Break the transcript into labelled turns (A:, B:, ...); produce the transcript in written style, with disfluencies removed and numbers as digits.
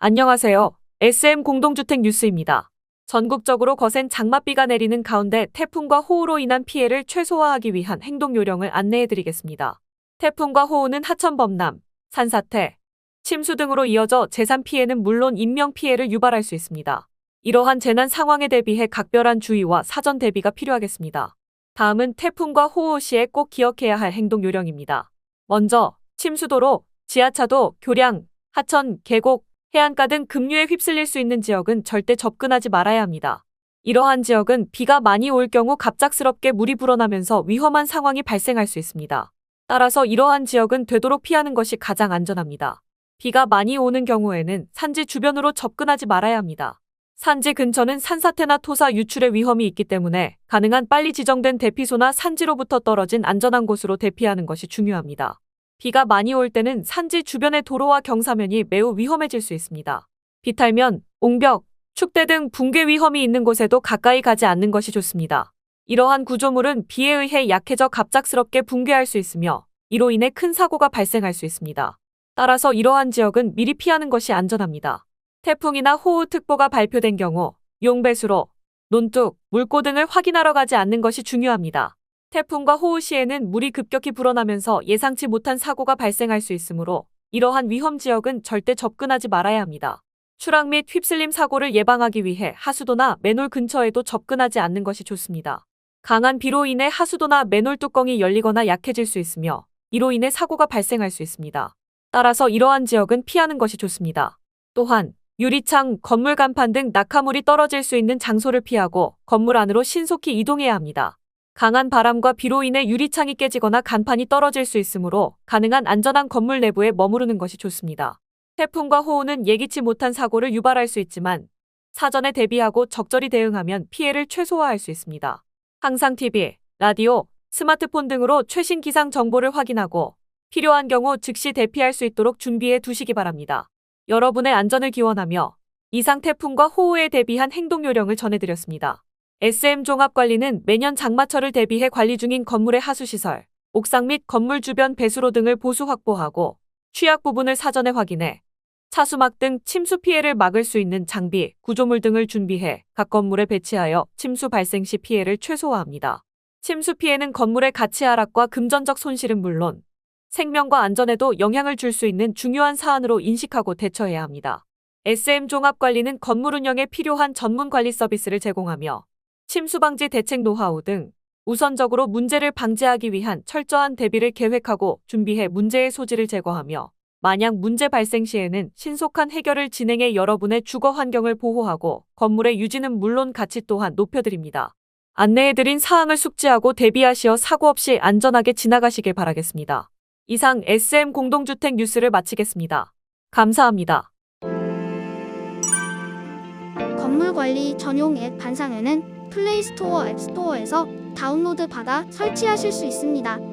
A: 안녕하세요. SM 공동주택 뉴스입니다. 전국적으로 거센 장맛비가 내리는 가운데 태풍과 호우로 인한 피해를 최소화하기 위한 행동 요령을 안내해드리겠습니다. 태풍과 호우는 하천 범람, 산사태, 침수 등으로 이어져 재산 피해는 물론 인명 피해를 유발할 수 있습니다. 이러한 재난 상황에 대비해 각별한 주의와 사전 대비가 필요하겠습니다. 다음은 태풍과 호우 시에 꼭 기억해야 할 행동 요령입니다. 먼저 침수도로, 지하차도, 교량, 하천, 계곡, 해안가 등 급류에 휩쓸릴 수 있는 지역은 절대 접근하지 말아야 합니다. 이러한 지역은 비가 많이 올 경우 갑작스럽게 물이 불어나면서 위험한 상황이 발생할 수 있습니다. 따라서 이러한 지역은 되도록 피하는 것이 가장 안전합니다. 비가 많이 오는 경우에는 산지 주변으로 접근하지 말아야 합니다. 산지 근처는 산사태나 토사 유출의 위험이 있기 때문에 가능한 빨리 지정된 대피소나 산지로부터 떨어진 안전한 곳으로 대피하는 것이 중요합니다. 비가 많이 올 때는 산지 주변의 도로와 경사면이 매우 위험해질 수 있습니다. 비탈면, 옹벽, 축대 등 붕괴 위험이 있는 곳에도 가까이 가지 않는 것이 좋습니다. 이러한 구조물은 비에 의해 약해져 갑작스럽게 붕괴할 수 있으며 이로 인해 큰 사고가 발생할 수 있습니다. 따라서 이러한 지역은 미리 피하는 것이 안전합니다. 태풍이나 호우특보가 발표된 경우 용배수로, 논둑, 물고 등을 확인하러 가지 않는 것이 중요합니다. 태풍과 호우 시에는 물이 급격히 불어나면서 예상치 못한 사고가 발생할 수 있으므로 이러한 위험 지역은 절대 접근하지 말아야 합니다. 추락 및 휩쓸림 사고를 예방하기 위해 하수도나 맨홀 근처에도 접근하지 않는 것이 좋습니다. 강한 비로 인해 하수도나 맨홀 뚜껑이 열리거나 약해질 수 있으며 이로 인해 사고가 발생할 수 있습니다. 따라서 이러한 지역은 피하는 것이 좋습니다. 또한 유리창, 건물 간판 등 낙하물이 떨어질 수 있는 장소를 피하고 건물 안으로 신속히 이동해야 합니다. 강한 바람과 비로 인해 유리창이 깨지거나 간판이 떨어질 수 있으므로 가능한 안전한 건물 내부에 머무르는 것이 좋습니다. 태풍과 호우는 예기치 못한 사고를 유발할 수 있지만 사전에 대비하고 적절히 대응하면 피해를 최소화할 수 있습니다. 항상 TV, 라디오, 스마트폰 등으로 최신 기상 정보를 확인하고 필요한 경우 즉시 대피할 수 있도록 준비해 두시기 바랍니다. 여러분의 안전을 기원하며 이상 태풍과 호우에 대비한 행동 요령을 전해드렸습니다. SM 종합관리는 매년 장마철을 대비해 관리 중인 건물의 하수시설, 옥상 및 건물 주변 배수로 등을 보수 확보하고 취약 부분을 사전에 확인해 차수막 등 침수 피해를 막을 수 있는 장비, 구조물 등을 준비해 각 건물에 배치하여 침수 발생 시 피해를 최소화합니다. 침수 피해는 건물의 가치 하락과 금전적 손실은 물론 생명과 안전에도 영향을 줄 수 있는 중요한 사안으로 인식하고 대처해야 합니다. SM 종합관리는 건물 운영에 필요한 전문 관리 서비스를 제공하며 침수 방지 대책 노하우 등 우선적으로 문제를 방지하기 위한 철저한 대비를 계획하고 준비해 문제의 소지를 제거하며 만약 문제 발생 시에는 신속한 해결을 진행해 여러분의 주거 환경을 보호하고 건물의 유지는 물론 가치 또한 높여드립니다. 안내해드린 사항을 숙지하고 대비하시어 사고 없이 안전하게 지나가시길 바라겠습니다. 이상 SM 공동주택 뉴스를 마치겠습니다. 감사합니다.
B: 건물관리 전용 앱 반상회는 플레이스토어 앱스토어에서 다운로드 받아 설치하실 수 있습니다.